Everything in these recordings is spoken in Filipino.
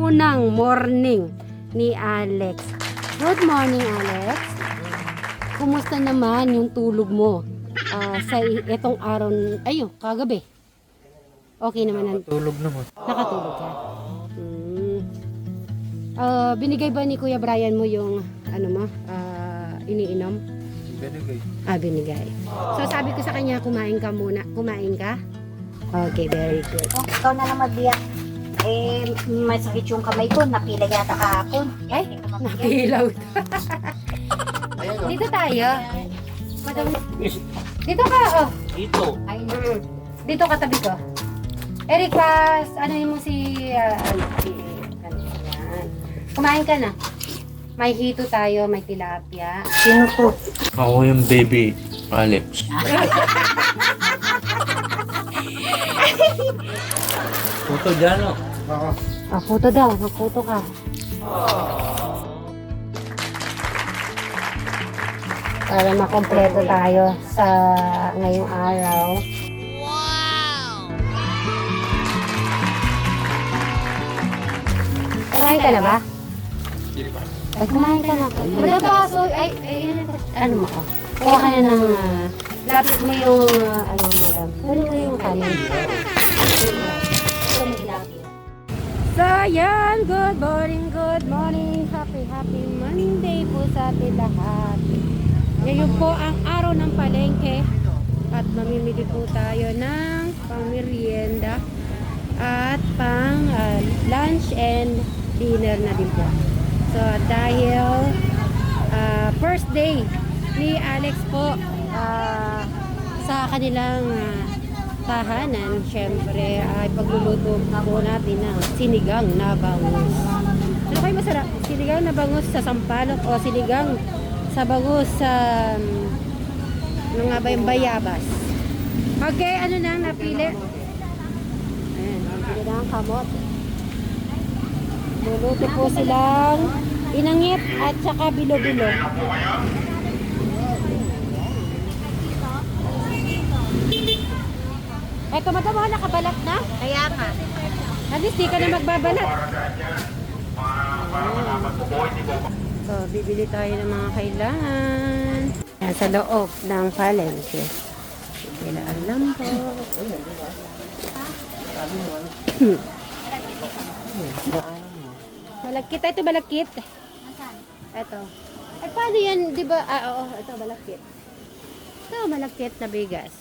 unang morning ni Alex. Good morning, Alex. Kumusta naman yung tulog mo sa itong araw, kagabi? Okay naman. Nakatulog naman. Nakatulog ka? Binigay ba ni Kuya Brian mo yung iniinom? Binigay. Binigay. So sabi ko sa kanya, kumain ka muna. Kumain ka? Okay, very good. Oh, ikaw na lang magbiyak. May sakit yung kamay ko. Napila yata kahapon. Ay, napilaw. Dito tayo. Madam, dito ka, oh. Dito. Ay, dito ka tabi ko. Erika, mo si, yan. Kumain ka na. May hito tayo, may tilapia. Sino to? Ako yung baby, Alex. Puto dyan, oh. Photo daw, mag-photo ka. Para makompleto tayo sa ngayong araw. Kumain ka na ba? Ay, kumain ka na. Wala pa kaso, ano mo ka? Kuha ka na ng, lapit mo yung, madam. Ano mo yung kanin? So, yan. Good morning. Happy Monday po sa atin lahat. Ngayon po ang araw ng palengke at mamimili po tayo ng pang-merienda at pang lunch and dinner na din po. So, dahil first day ni Alex po sa kanilang tahanan, syempre ay pagluluto po natin ng sinigang na bangus. Ano kayo masarap? Sinigang na bangus sa sampalok o sinigang sa bangus sa ano nga ba yung bayabas? Okay, ano nang napili? Ayan, napili na ang kamot. Luluto po silang inangit at saka bilo-bilo. Eto, madam, nakabalat na? Kaya nga. At least di ka na magbabalat. So, bibili tayo ng mga kailangan. Yan, sa loob ng palengke. Kailangan lang po. Malagkit. Ito malagkit. Ito. Ay, paano yan? Di ba? Oo. Ito, malagkit. Ito, malagkit na bigas.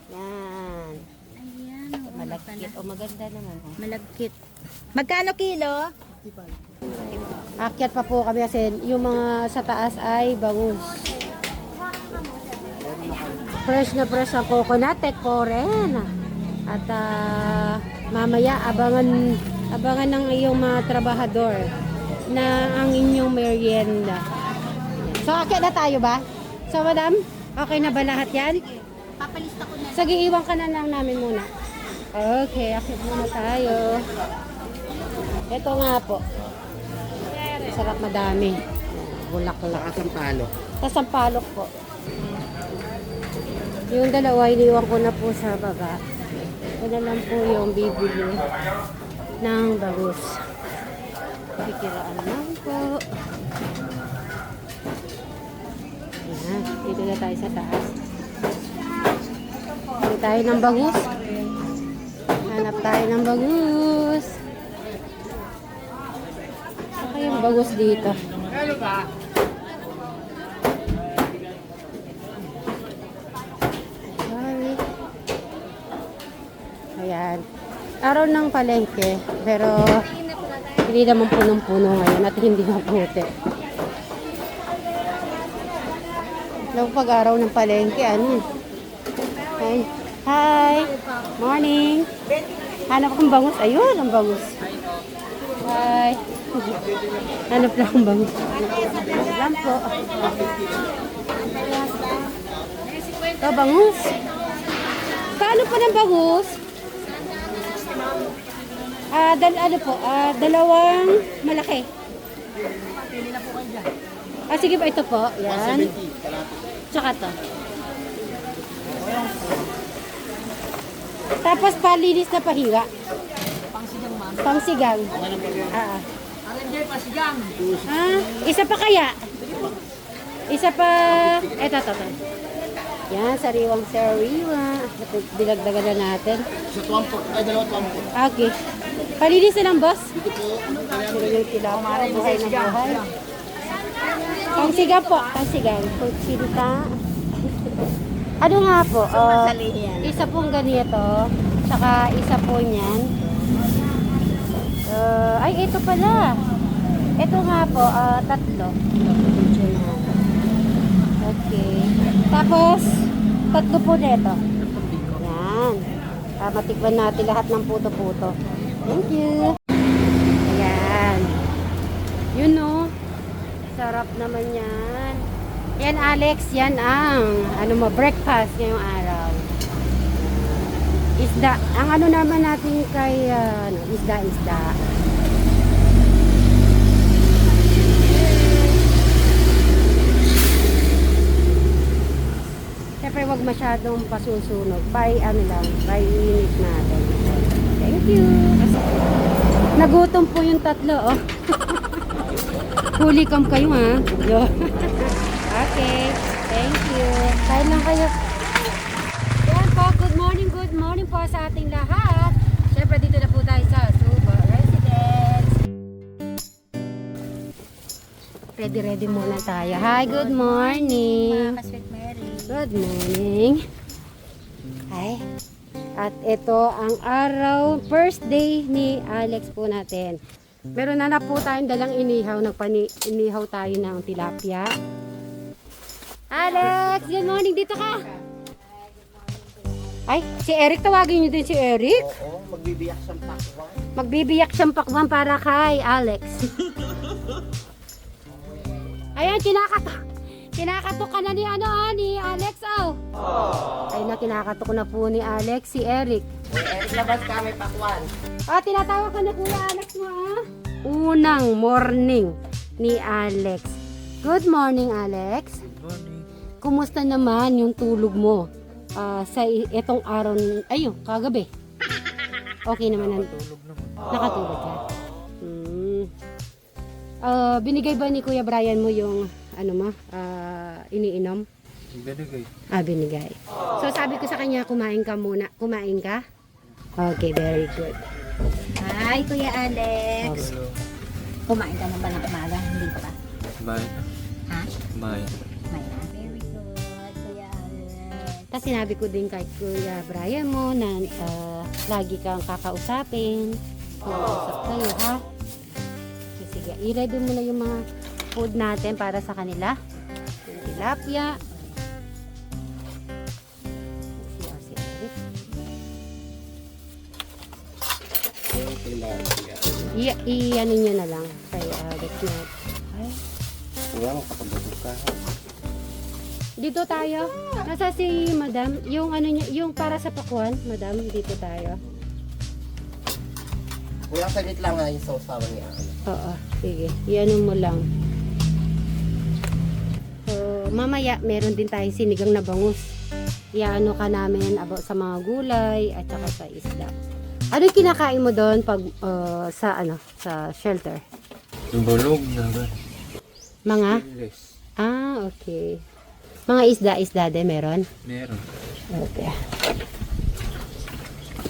Yan. Ayan. Malagkit. O, maganda naman. Malagkit. Magkano kilo? Akyat pa po kami kasi yung mga sa taas ay bangus. Fresh na fresh ang coconut, ko rin. At mamaya abangan ng iyong mga trabahador na ang inyong merienda. So akyat na tayo ba? So madam, okay na ba lahat yan? Papalista ko na. Sige, iwan ka na lang namin muna. Okay, akyat muna tayo. Ito nga po. Sarap, madami. Bulaklak. Sampalok. Sampalok po. Yung dalawa, iniwan ko na po sa baba. Ito na lang po yung bibili ng bangus. Pikiraan lang po. Ayan, dito na tayo sa taas. Dito tayo ng bangus. Hanap tayo ng bangus. Saka yung bangus dito. Ayan. Araw ng palengke, pero hindi naman punong-puno ngayon at hindi maputi. Alam pag araw ng palengke, ano? Hi! Morning! Hanap akong bangus. Ayun, ang bangus. Hi! Hanap lang ang bangus. Alam po. Ito, bangus. Kaano pa ng bangus? Dalawang malaki. Sige pa, ito po. Yan. Tsaka to. Tapos palinis na pahiga. Pang sigang Pangsigang. Isa pa kaya? Isa pa. Eto. Yan, sariwang-sariwa. Dilagdagan na natin. Sa tuwang po. Ay, dalawa tuwang po. Okay. Palinis na lang, boss. Dito po. Yung tilapia, buhay na buhay. Pangsigang po. Pangsigang. Pagsinta. Ano nga po? Isa pong ganito. Saka isa po niyan. Ay, ito pala. Ito nga po, tatlo. Okay. Tapos, tatlo po nito. Yan. Matikman natin lahat ng puto-puto. Thank you. Ayan. Yun no. Sarap naman yan. Yan Alex, yan ang breakfast ngayong araw. Isda. Ang ano naman natin kay isda. Siyempre wag masyadong pasusunog. Init natin. Thank you. Nagutom po yung tatlo, oh. Huli kam kayo, ha? Yo. Okay. Thank you. Kain lang kayo. Yan po. Good morning po sa ating lahat. Siyempre dito na po tayo sa Subo Residence. Ready muna tayo. Hi, good morning. Sweet Mary. Good morning. Hi. At ito ang araw, first day ni Alex po natin. Meron na po tayong dalang inihaw. Inihaw tayo ng tilapia. Alex, good morning. Dito ka. Ay, si Eric, tawagin niyo din si Eric. Oo, magbibiyak siyang pakwan. Magbibiyak siyang pakwan para kay Alex. Ayan, kinakatok ka na ni Alex, oh. Ay na, kinakatok na po ni Alex, si Eric. Eric, labas ka, may pakwan. Tinatawag ka na Kuya Alex mo, ah. Unang morning ni Alex. Good morning, Alex. Good morning. Kumusta naman yung tulog mo sa itong araw, kagabi? Okay naman. Tulog naman. Nakatulog ka? Binigay ba ni Kuya Brian mo yung iniinom? Binigay. Binigay. So sabi ko sa kanya, kumain ka muna. Kumain ka? Okay, very good. Hi, Kuya Alex. Hello. Kumain ka na ba ng umaga? Hindi pa. Bye. Ha? Bye. May na. Very good, Kuya Alex. Tapos sinabi ko din kay Kuya Brian mo na lagi kang kakausapin. Mag-usap kayo, ha? Sige, i-ready mo na yung mga food natin para sa kanila. Yung tilapia. Si Eric. I-ano nyo na lang kay Alex na. Ay. Wala mo kapagdagot ka. Dito tayo. Nasa si Madam, yung yung para sa pakwan, Madam, dito tayo. Kuya, saglit lang nga yung sausawan niya. Oo, sige. Iano mo lang. So, mamaya meron din tayong sinigang na bangus. Iano ka namin about sa mga gulay at saka sa isda. Ano yung kinakain mo doon pag sa shelter? Yung bulog na ba? Mga? Stainless. Okay. Mga isda din meron? Meron. Okay.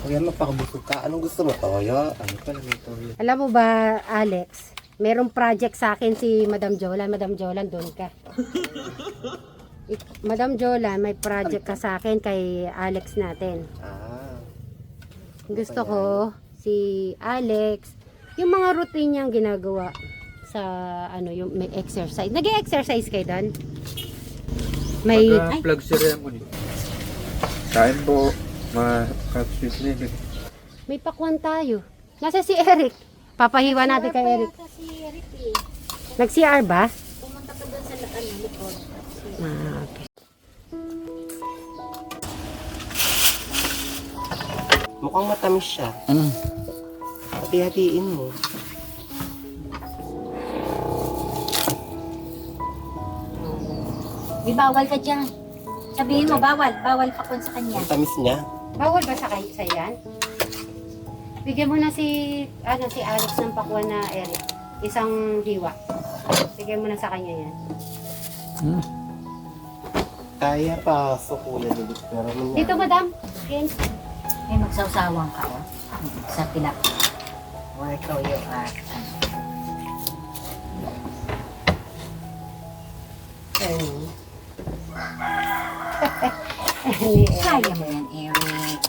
Kuya, magpakabusog ka. Anong gusto mo? Toyo? Ano pala may toyo? Alam mo ba, Alex, merong project sa akin si Madam Jolan. Madam Jolan, doon ka. Madam Jolan, may project ka sa akin kay Alex natin. Gusto ko si Alex, yung mga routine niyang ginagawa sa yung may exercise. Nag-exercise kayo doon? May Pag-plug ceremony. Kain po. Mga-capsule nila. may pakwan tayo. Nasa si Eric. Papahiwa natin kay Eric. Si Eric Nag-CR ba? pumunta ka doon sa likod. Okay. Mukhang matamis siya. Ano? Hati-hatiin mo. Di bawal ka dyan. Sabihin mo, bawal. Bawal pakwan sa kanya. Ang tamis niya. Bawal ba sa yan? Bigyan mo na si Alex ng pakwan na Eric. Isang hiwa. Bigyan mo na sa kanya yan. Kaya pa sa kuya Lilith. Pero Dito, madam. Yan. May magsawsawang ka, oh. Sa tilapia. Or toyo at ano. Kaya mo yan, Eric.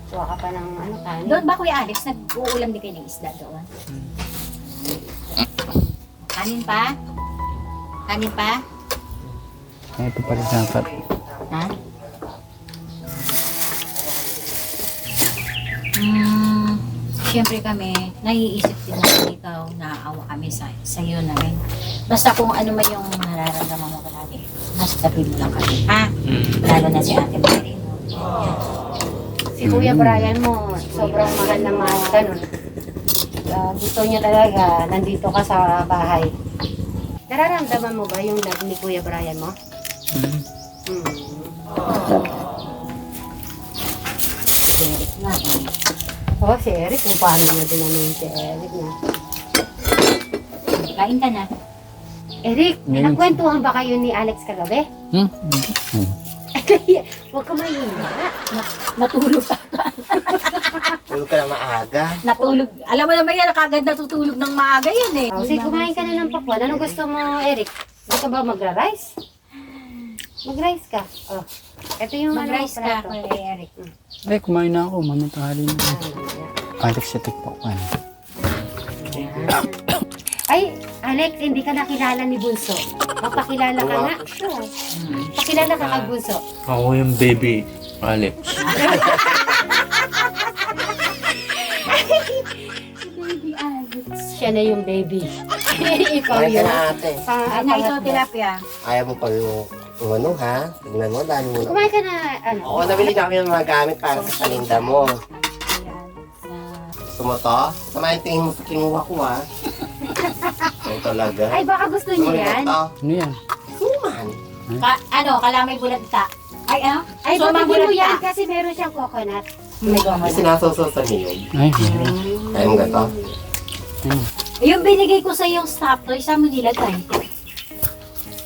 Kuha ka pa ng kanin. Doon ba, Kuya Alex, nag-uulam din kayo ng isda doon? Kanin pa? Kanin pa? Ito pala dapat. Ha? Siyempre kami, naiisip din natin ikaw, naaawa kami sa iyo na rin. Basta kung ano man yung nararamdaman mo palagi, mas tabi mo lang kami, ha? Lalo na si Ate Mary. Si Kuya Brian mo, sobrang mahal na mahal ka nun. Gusto niya talaga, nandito ka sa bahay. Nararamdaman mo ba yung love ni Kuya Brian mo? Eric nga eh. Oh, si Eric, kung paano niya din namin si Eric na. Kain ka na. Eric, nagkwentuhan ba kayo ni Alex kagabi? Huwag ka mahiya. Natulog ka. Tulog ka na maaga. Natulog. Alam mo naman yan, kagad natutulog ng maaga yan eh. Oh, sige, kumain ka na ng pakwan. Ano gusto mo, Eric? Gusto ba magra-rice? Mag-rice ka. Oh. Ito yung Mag-rice ka, plato. Kuya Eric. Ay, kumain na ako. Mamang tanghali na. Alex sa TikTok. Ay, Alex, hindi ka nakilala ni Bunso. Magpakilala ka nga. Pakilala ka kay Bunso. Ako yung baby, Alex. Baby Alex. Siya na yung baby. Ikaw Kaya ka yun. na ate. Ay na ito, tilapia. Ayaw mo pa yung ano ha? Tignan mo, dami mo na. Kumain ka na, ano? Oo, nabili na kami ng mga gamit para sa paninda mo. Gusto mo to? Samahin tingin mo sa kinuha ko ha. Ito talaga. Ay, baka gusto niyo yan. Ito. Ano yan? Suman. Kalamay bulagta. Ay, ano? Ay, So, baka mo bulagta. yan kasi meron siyang coconut. May goma na. Sinasawsaw sa niyog. Ay, meron. Kaya mo gato? Yung binigay ko sa yung stop toy, saan mo nilagay?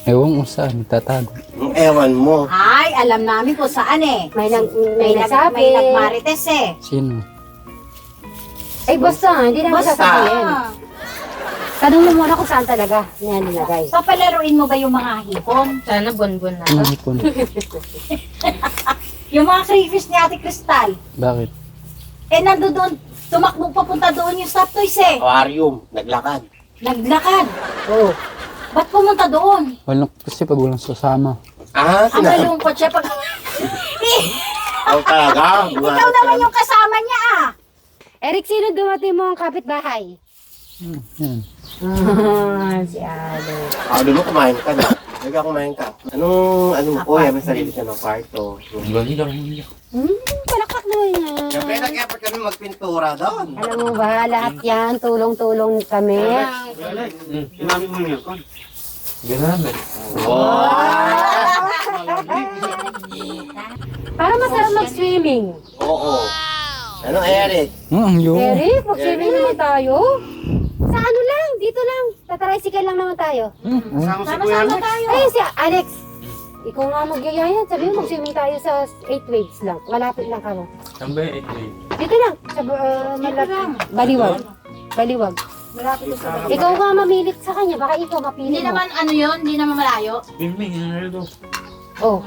Ewan ko saan. Tatago. Ang ewan mo. Ay, alam namin kung saan eh. May nagsabi. May nagmarites eh. Sino? Ay, basta, hindi na Basta. masasabihin. Tanong mo muna kung saan talaga niya nilagay. Papalaruin mo ba yung mga hipon? Sana bonbon na. Ano hipon? Yung mga crayfish ni Ate Crystal? Bakit? Eh, nando doon. Tumakbo papunta doon yung stop toys eh. Aquarium. Naglakad. Naglakad. Oo. Ba't pumunta doon? Walang kasi pag walang sasama. Ah, Ang malungkot siya pag... Ikaw talaga. Ikaw naman yung kasama niya ah. Eric, sino dumating mo ang kapitbahay? Yan. Si Alex. Ano mo, kumain ka na. Huwag kumain ka. Ano mo po, may sarili siya ng kwarto. Palakpak naman yan. Siyempre, nag-effort kami magpintura doon. Alam mo ba, lahat yan, tulong-tulong kami. Ginamit. Para masarap mag-swimming. Oo. Ano, Eric? Ang yun. Eric, mag-swimming naman tayo. Sa ano lang, dito lang. Tatricycle lang naman tayo. Sama-sama tayo. Ay, si Alex. Ikaw nga magyayaya. Sabi mo, mag-swimming tayo sa 8 waves lang. Malapit lang kamo. Saan ba yung 8 Dito lang. Sa malapit. Baliwag. Baliwag. Malapit sa bahay. Ikaw nga mamilit sa kanya. Baka ikaw mapili Hindi mo. naman ano yun, hindi naman malayo. Swimming, Ronaldo. Oh.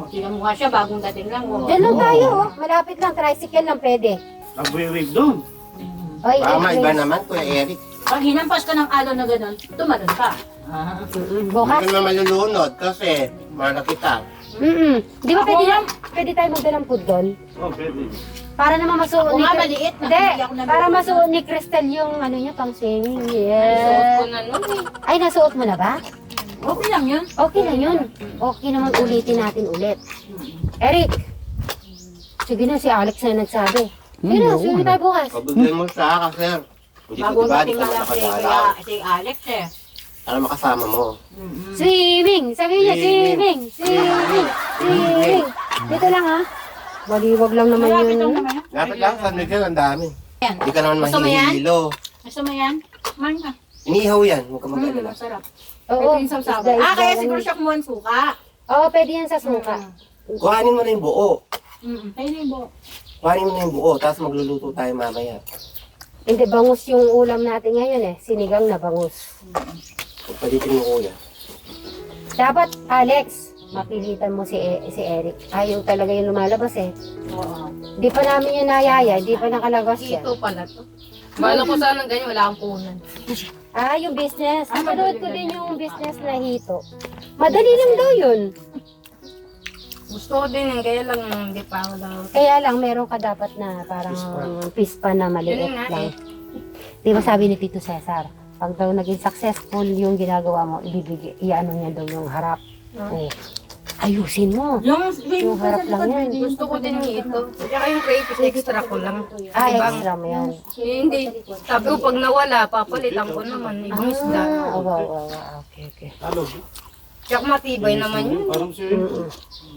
Tingnan mo nga siya, bagong dating lang. Diyan lang tayo. Oh. Malapit lang. Tricycle lang pwede. Abuy-wig doon. Oy, Baka 8 maiba waves. naman, Kuya Eric. Pag hinampas ka ng alo na gano'n, tumalon ka. Bukas. Hindi ka na malulunod kasi malakita. Di ba pwede tayo magdalang food doon? Oh, pwede. Para naman masuot Ako ni... nga maliit na. Hindi, Hindi ako nabili. para masuot ni Crystal yung ano niya, pang swimming. Yeah. Ay, nasuot mo na ba? Okay lang yun. Okay na yun. Okay naman ulitin natin ulit. Eric! Sige na, si Alex na nagsabi. Sige na, oo. swimming tayo bukas. Pabigyan mo siya kasi hindi ko Bagong diba, di dating ka lang si nakagalaw. si Alex eh. Para makasama mo. Swimming! Sabi niya, swimming! Swimming! Swimming! Dito lang ha. Baliwag lang naman Malapit lang yun. naman yun. Dapat lang, San Miguel, ang dami. Yan. Hindi ka naman Gusto mo yan? mahihilo. Gusto mo yan? Man ka. Inihaw yan, huwag ka mag-alala. Masarap. Oo. Ito yung sausawan. isda, Kaya ganun. siguro siya kumuha ng suka. Oo, pwede yan sa suka. Kuhanin mo na yung buo. Kaya na yung buo. Kuhanin mo na yung buo, tapos magluluto tayo mamaya. Hindi, bangus yung ulam natin ngayon eh. Sinigang na bangus. Pagpalitin mo kuya. Dapat, Alex, mapilitan mo si Eric. Ayaw talaga yung lumalabas eh. Oo. Di pa namin yung nayaya, di pa nakalabas yan. Ito pala to. Bala ko sana ganyan, wala akong punan. Ah, yung business. Napanood ko din yung business na hito. Madali lang daw yun. Gusto ko din yun, kaya lang hindi pa ako daw. Kaya lang, meron ka dapat na parang pispa na maliit Yun nga lang. Di ba sabi ni Tito Cesar, pag daw naging successful yung ginagawa mo, iano niya daw yung harap. Oh. Ayusin mo. Yung harap lang yan. Gusto ko din ito. Kaya yung crayfish, extra ko lang. Ah, Diba? extra mo yan. Hindi. Sabi ko, pag nawala, papalitan ko naman. Ibang isda. Ah, oo. Okay, okay. Tsaka matibay naman yun. Parang si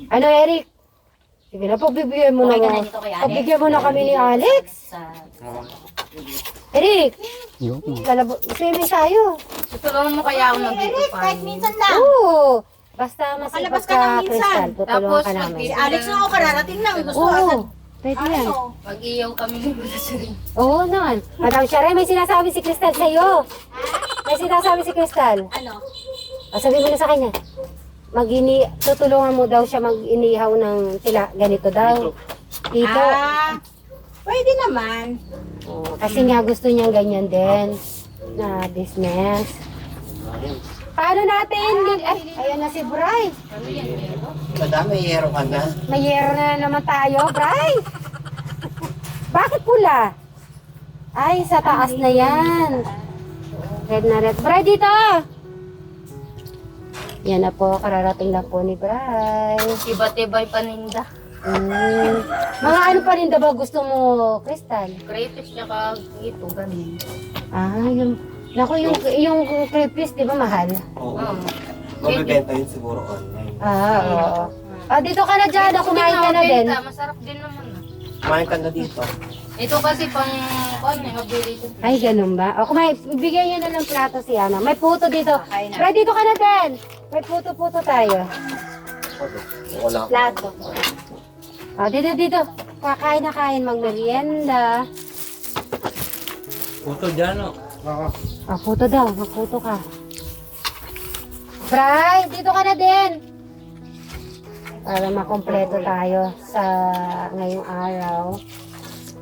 Ano, Eric? Sige na, pagbibigyan mo Okay ka na. na dito kay Alex? Pagbigyan mo na kami ni Alex. Eric, Yung. swimming tayo. Tutulungan mo kaya ako ng dito pa. Kahit minsan lang. Oo. Basta masipag Makalabas ka ka, lang minsan. Crystal. Tutulungan Tapos, ka namin. Si Alex na ako kararating lang. Gusto Oo. agad. Pwede yan. Pag-iyaw kami ng bulasering. Oo naman. Madam Sharon, may sinasabi si Crystal sa'yo. May sinasabi si Crystal. Ano? O, sabi mo na sa kanya. Tutulungan mo daw siya mag-inihaw ng tila. Ganito daw. Dito. Pwede naman. Oo, kasi nga gusto niya ganyan din na business. Paano natin? Ay, ayan na si Bray. Madami, hero ka na. May yero na naman tayo, Bray. Bakit pula? Ay, sa taas na yan. Red na red. Bray, dito! Yan na po, kararating na po ni Bray. Iba-tibay paninda. Mga ano pa rin ba gusto mo, Crystal? Crayfish tsaka ito, ganun. Ah, naku, yung crayfish, di ba mahal? Oo. Oo. Magbibenta yun siguro online. Ah, oo. Ah, dito ka na dyan, kumain ka na din. Masarap din naman. Kumain ka na dito. Ito kasi pang, mabili ko. Ay, ganun ba? O, kumain, bigyan nyo na ng plato si Ana. May puto dito. Bray, dito ka na din. May puto-puto tayo. Wala. Plato. O, dito. Kakain na kain, magmerienda. Puto dyan, o. O, puto daw. Magputo ka. Bray, dito ka na din. Para makompleto tayo sa ngayong araw.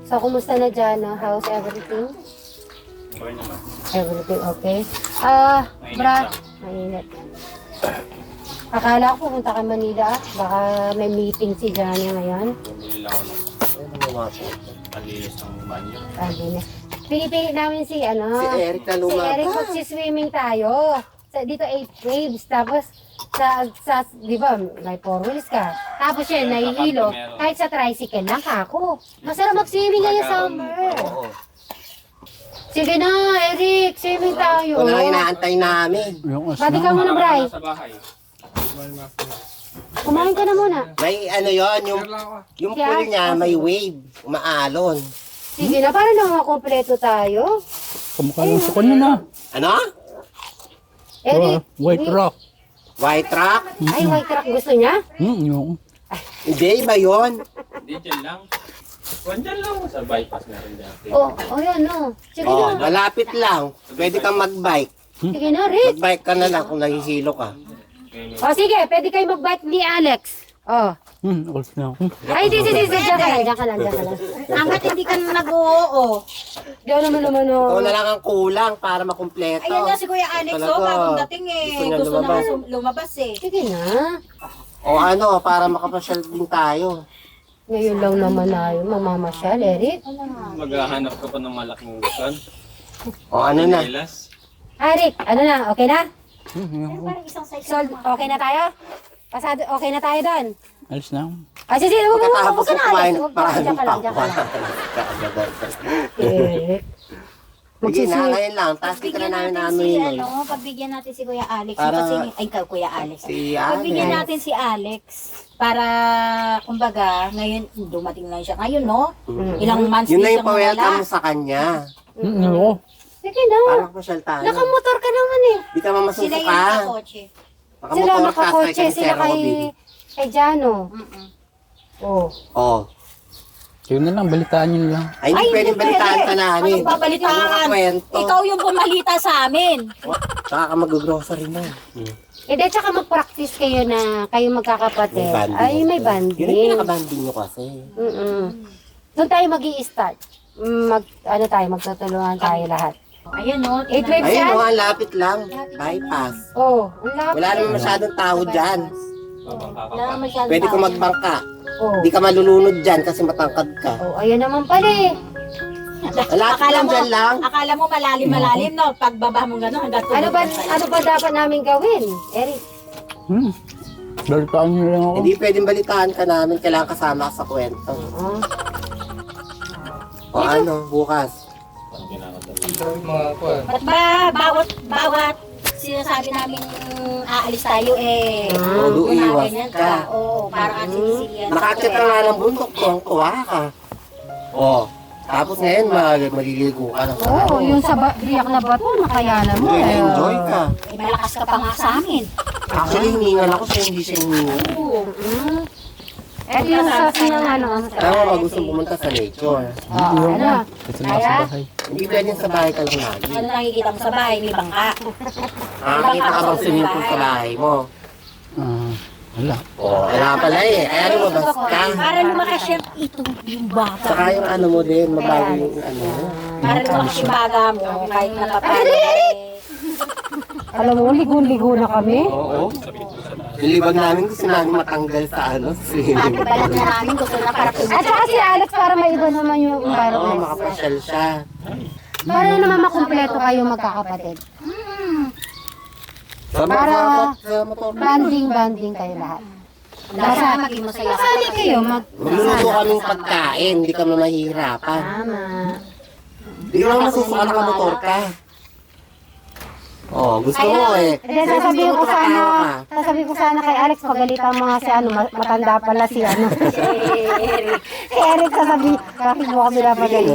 So, kumusta na dyan? No? How's everything? Okay naman. Everything okay? Mainit. Akala ko pupunta ka Manila. Baka may meeting si Johnny ngayon. Bumili lang ako ng palilis ng banyo. Sabi niya. Pinipili namin si Si Eric na Si Eric lumaka. magsiswimming tayo. Dito 8 waves. Tapos sa di ba, may 4 wheels ka. Tapos siya, nahihilo. Kahit sa tricycle lang ako. Masarap mag-swimming ngayon summer. Oo. Sige na, Eric. Swimming tayo. Ito na lang inaantay namin. Yung Pati ka muna, Bray. Sa bahay. Kumain ka na muna. May ano yon yung pool niya may wave, umaalon. Sige na, para naman kompleto tayo. Kamukha lang sa kanya na. Ano? Eric. White rock. White rock? Ay, white rock gusto niya? Yung. Hindi, iba yun. Hindi, dyan lang. Dyan lang. Sa bypass meron dyan. Yan, no. Sige Oh, na. malapit lang. Pwede kang mag-bike. Sige na, Rick. Mag-bike ka na lang kung nahihilo ka. O, sige. Pwede kayo mag-bike ni Alex. O. Old na ako. Ay, di. Diyan ka lang. Hanggat hindi ka nag-oo. Diyan naman, Ikaw o. na lang ang kulang para makumpleto. Ayun nga si Kuya Alex, Talaga. bagong dating eh. Gusto niya Gusto lumabas. naman lumabas eh. Sige na. O ano, para makapasyal din tayo. Ngayon lang naman tayo mamamasyal, Eric. Maghahanap ka pa ng malaking bukan. O ano na. Nilas. Eric, ano na? Okay na? Parang isang size. Sold, okay na tayo? Pasado, okay na tayo doon? Alis na ako. Sige. Pagkatapos Huwag ka ko na, kumain, Alex. parang Diyan ka lang. pa. Eric. Sige na, ngayon lang. Tapos di ka na namin ano yun. Pagbigyan natin si Kuya Alex. Para- Kuya Alex. Si Pagbigyan Alex. natin si Alex para, kumbaga, ngayon, dumating lang siya ngayon, no? Ilang months Yun na din yung siyang pa-welcome nawala. mo sa kanya. Oo. Sige na. Parang pasyal tayo. Nakamotor ka naman eh. Di ka Sila mamasuko yung ka. nakakotse. Sila Nakamotor ka, nakakotse, kay sila Sir Robin. kay Jano. Oh. Oh. Yun na lang, balitaan nyo na lang. Ay, hindi pwedeng balitaan ka namin. Anong babalitaan? Ano kwento? Ikaw yung pumalita sa amin. Saka ka mag-grocery na. Eh, di, tsaka mag-practice kayo na kayo magkakapatid. May banding. Ay, may Yun ang banding. pinaka-banding nyo kasi. Doon tayo mag-i-start. Magtutulungan tayo lahat. Ayun, no? 8-12 Ayun, yan? ang lapit lang. Bypass. Oh, ang lapit. Wala naman masyadong tao dyan. Babangka ka Wala pa. masyadong Pwede ko tao. magbangka. Oh. Di ka malulunod dyan kasi matangkad ka. Oh, ayun naman pala eh. Malapit lang dyan lang. Akala mo malalim-malalim, no? Pagbaba mo gano'n, hanggang Ano ba dapat namin gawin, Eric? Balitaan nyo lang ako. Hindi pwedeng balitaan ka namin. Kailangan kasama ka sa kwento. Oh. O ano, bukas. Ang ginagawa. Ba't ba bawat sinasabi namin aalis tayo Oo, iwas ganyan ka. Oo, parang ang sinisilian. Nakakit ka nga ng bundok, tuwang-tuwa ka. O, tapos ngayon maliligo ka na. Oo, yung sa biyak na bato, nakayanan mo. Enjoy ka. Eh, malakas ka pa nga sa amin. Actually, hiningal ako siya, hindi siya hiningal. Ito yung sa ng Tama ba gustong pumunta sa nature? ano? Kasi nasa bahay. Hindi pwedeng sa bahay ka lang lagi. Ano nakikita mo sa bahay? May bangka. Nakakita ka bang swimming pool sa bahay mo? Wala. O, wala pala eh. Ay, ano mabas ka? Para lumakas ito yung baga. Saka yung ano mo din, mabago yung ano. Para lumakas yung baga mo kahit nakapala. Alam mo, ligo-ligo na kami. Oo. Yung libag namin gusto namin matanggal sa ano, swimming Pati pool. balat na namin gusto na para At saka si Alex para maiba naman yung Oo, environment. makapasyal siya. Para naman makumpleto kayo magkakapatid. Sa Para- sa motor. Banding kayo lahat. Para maging masaya ka. Kasali kayo Magluluto kaming pagkain, hindi kami mahihirapan. Tama. Hindi ka naman masusuka na motor ka. Oh, gusto mo eh. Hindi, sasabihin ko sana kay Alex, pagalitan mo nga si ano, matanda pala si ano. Si Eric sasabihin, bakit mo kami napagalit?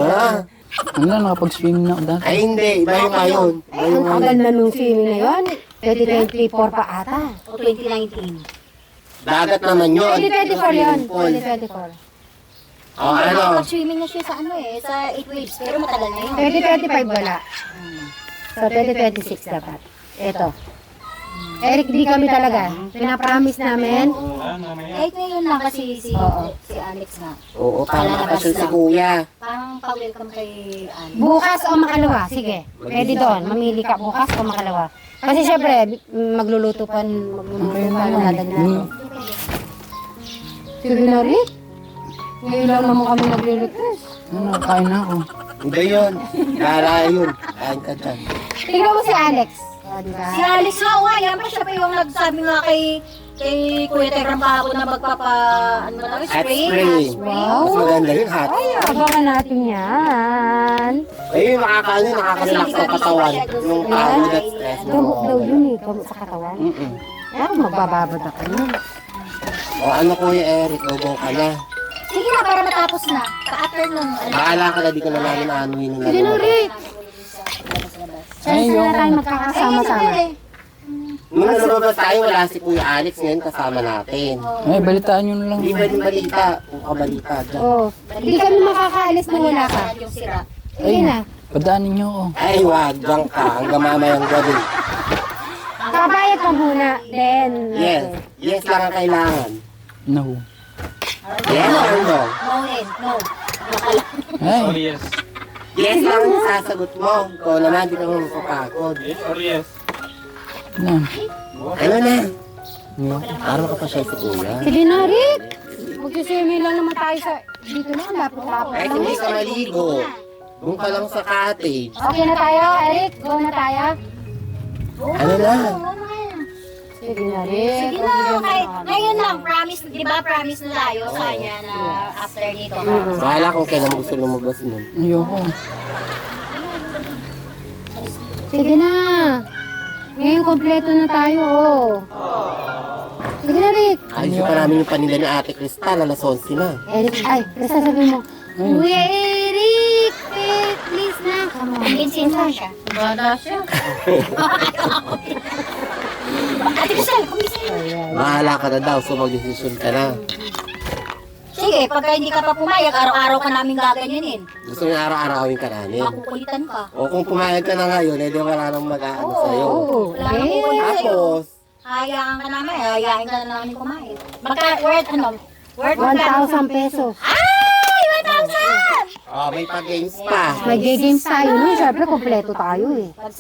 Ano na, nakapag-swimming na ako dati. Ay hindi, iba yung ngayon. Iba yung Ang ngayon. ganda nung swimming na yun. 2024 pa ata. O 2019. Dagat naman yun. 2024 yun. Pool. 2024. Oh, ano? Nakapag-swimming na siya sa sa 8 waves, pero matagal na yun. 2025 wala. So 2026 dapat. Ito. Eric, di kami talaga. Pinapromise namin. Kahit ngayon lang kasi si Alex nga. Oo, para makasal si kuya. Parang pa-welcome kay Alex. Bukas o makalawa? Sige. Pwede doon. Mamili ka bukas o makalawa. Kasi syempre, magluluto pa nadagdagan. Sige na rin. Ngayon lang naman kami nagre-request. Kain na ako. Hindi yun. Kala yun. Kain ka dyan. Tingnan mo si Alex. O, diba? Si Alex nga, yan pa siya pa yung nagsabi nga kay Kuya Tegram kahapon na ano ba Hot spray. spray. Wow. Mas maganda yun, hot. Ay, abangan natin yan. Ayun, nakaka-relax sa katawan. Yung pagod at stress mo. Gamot daw yun eh. Gamot sa katawan. Ako magbababad ako nun. O ano kuya Eric, go ka na. Sige na, para matapos na. Pa-after nung Bahala ka na, di ka na namin anuhin ng Sige na ano. rin. Chance na tayo magkakasama-sama. Nung nalabas tayo, wala si Kuya Alex ngayon kasama natin. Ay, balitaan nyo na lang. Hindi pwedeng balita. Kung kabalita dyan. Oh, hindi kami makakaalis na wala ka. yung sira. Sige na. Padaanin nyo ako. Ay, wag. Diyan ka. Hanggang mamayang gabi. Kabayad ka muna. Then, Yes. Yes lang ang kailangan. No. Yes or no? No and no. Ay, Or yes. Yes lang ang sasagot mo. Ikaw naman, di ka mo mapapagod. Yes or yes. na. Ano na? No. Parang ka pa siya si Kuya. sige na rin. Magsiswimming lang naman tayo sa dito na. Lapit-lapit Kahit lang. hindi ka maligo. Doon ka lang sa cottage. Okay na tayo, Eric? Go na tayo? Ano na? Sige na rin. Sige na, ngayon lang, promise, di ba promise na tayo sa kanya na after nito. Bahala kung kailan mo gusto lumabas nun. Ayoko. Sige na. Ngayon, kompleto na tayo, oh. Sige na, Rick. Ayos pa namin yung panila ni Ate Cristal, alas 11 na. Eric, ay, basta sabihin mo, Kuya Eric, please na. Kumbinsin mo siya. Bala siya. Ate Giselle, kumbinsin mo. Bahala ka na daw, so mag-decision ka na. Sige, pagka hindi ka pa pumayag, araw-araw ka namin gaganyanin. Gusto niya araw-arawin ka namin. Makukulitan ka. O kung pumayag ka na ngayon, edi wala nang mag-aano sa'yo. Oo. Wala nang kukulit sa'yo. Tapos, Hayaan ka namin, hayain ka na namin kumain. Worth 1,000 pesos. Ay! 1,000! may pag-games pa. Mag-games tayo nun. Siyempre, kompleto tayo eh. Pag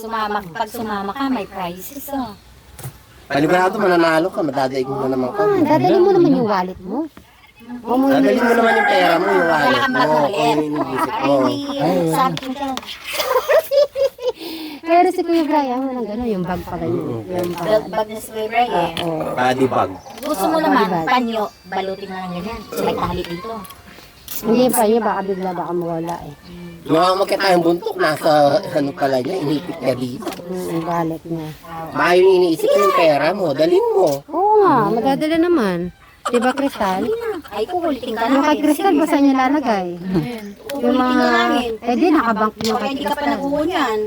sumama ka, may prizes oh. Panigurado mananalo ka, madadaig mo naman ka. Dadali mo naman yung wallet mo. Dadali mo naman yung pera mo, yung wallet Wala kang mo, bag-wallet. kung iniisip mo. Ay, sabi ko dyan. Pero si Kuya Brian, walang gano'n, yung bag pa ganyan. Yung bag. Bag na si Bray eh. Body bag. Gusto mo naman, panyo, balutin mo lang ganyan. So, may tali dito. Hindi pa yun, baka bigla mawala eh. Lumamag ka tayong buntok, nasa ano pala niya, inipit ka dito. Yung wallet niya. Baka yung iniisip mo yung pera mo, dalhin mo. Oo nga, madadala naman. Diba, Crystal? Ay, kukulitin ka Yung kay namin. Crystal, basta niya lalagay. Yung Kukulitin ka namin. mga, eh di, nakabank yung Kaya kay hindi ka pa Crystal. naguhunyan.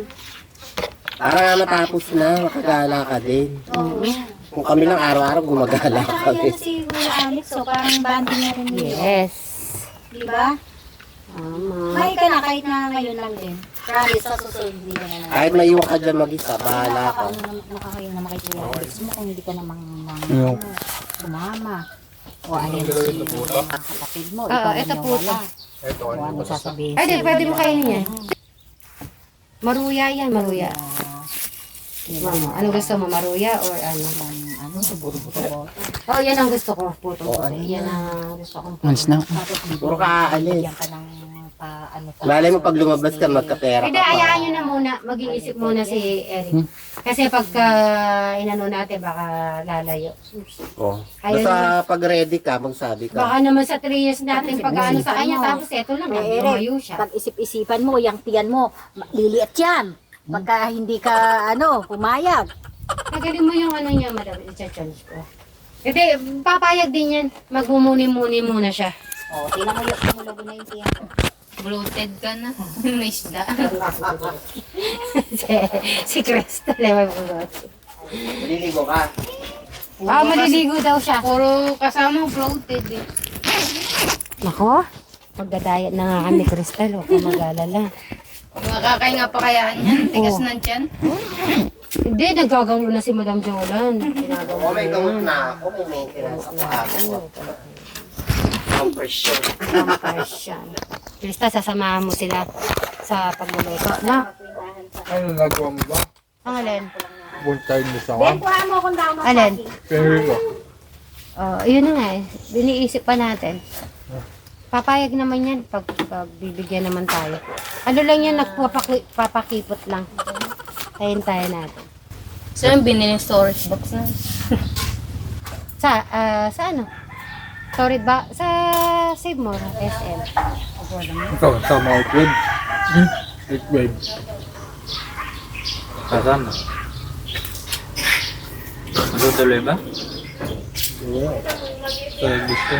Para nga matapos na, makagala ka din. Kung kami lang araw-araw gumagala Kaya kami. na si Kuya Alex, so parang banding na rin yun. Yes. Di ba? Tama. May ka na kahit na ngayon lang din. Promise, sa susunod hindi ka na lang. Kahit maiwan ka dyan mag-isa, bahala ka. Nakakayo naman kay Kuya Alex mo kung hindi ka namang Yung. sumama. O alin si kapatid mo, Oo, ikaw ito lang po yung wala. O ano sasabihin Ay, di, sa'yo? pwede mo kainin yan. Maruya yan, maruya. Mama, ano gusto mo, maruya or ano? Ano, buto-buto. Oh, yan ang gusto ko, puto. Yan ang gusto ko. Once na. Tapos Puro ka aalis. bigyan ka ng ano pa. Malay mo pag lumabas ka, magkapera Hindi, ka pa. ayaan nyo na muna. Mag-iisip muna si Eric. Kasi pagka inano natin, baka lalayo. Oh. Ayun Basta pag ready ka, magsabi ka. Baka naman sa 3 years natin pag-ano sa kanya, tapos eto lang, Eh, lumayo Eric, siya. pag isip-isipan mo, yung tiyan mo, liliit yan. Pagka hindi ka, pumayag. Tagalin mo yung ano niya, madam, i-challenge ko. Hindi, papayag din yan. Magmumuni-muni muna siya. O, tingnan mo yung kumulago na yung tiyan ko. Bloated ka na. May isda. si Crystal, eh, mag-bulot. Maliligo ka. Maliligo daw siya. Puro kasama bloated eh. Nako, magdadayat na nga kami, Crystal. Huwag ka mag-alala. Makakain nga pa kaya yan. Tigas Oo. ng tiyan. Hindi, nagagawin na si Madam Jolan. Ginagawa O may na gamot yan. na ako, may maintenance ako ako. Compression. Compression. Crystal, sasamahan mo sila sa pagluluto. Na, Ano nagawa mo ba? ang alin? Buntay mo sa Ben, kuha mo kung daw Alin? Pero Oh, yun na nga eh. Biniisip pa natin. Papayag naman yan pag bibigyan naman tayo. Ano lang yan, nagpapakipot lang. Tayin tayo natin. So yung binili yung storage box na. Sa ano? Sorry ba? Sa Save More, SM. ikaw, sama out wave. Out wave. Kasama. Matutuloy ba? Kaya gusto.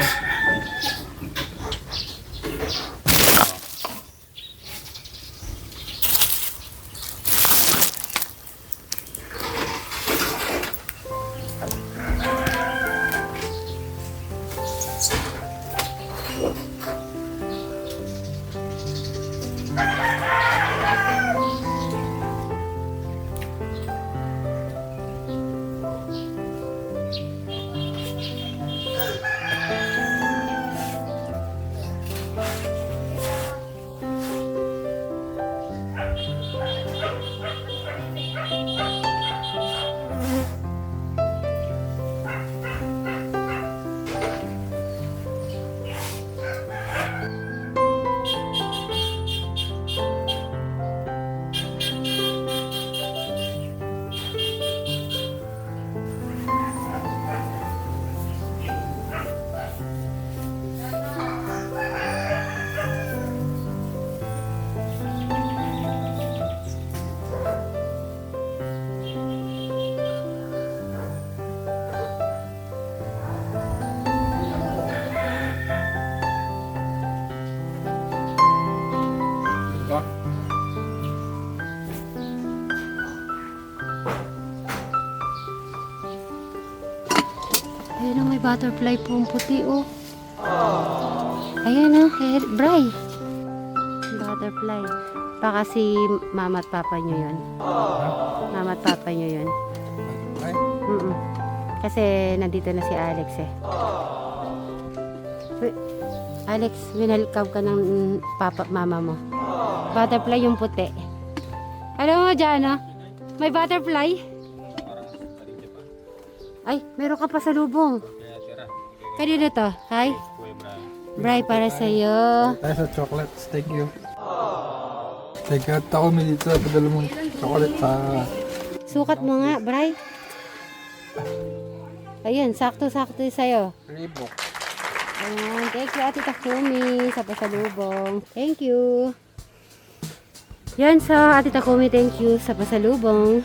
butterfly pong puti, oh. Ayan, oh. Bray. Butterfly. Baka si mama at papa nyo yun. Mama at papa nyo yun. Mm-mm. Kasi nandito na si Alex eh. Uy, Alex, winalcome ka ng papa at mama mo. Butterfly yung puti. Alam mo dyan, ah? May butterfly? Ay, meron ka pa sa lubong. Kanino to? Hi? Bray, para sa'yo. Tayo sa chocolates. Thank you. Thank you. At ako may dito. Padala mo chocolate sa... Sukat mo nga, Bray. Ayun, sakto-sakto sa'yo. Reebok. Ayan, thank you Ate Takumi sa pasalubong. Thank you. Yan sa Ate Takumi, thank you sa pasalubong.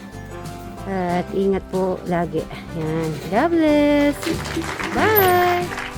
At ingat po lagi. Yan. God bless. Bye!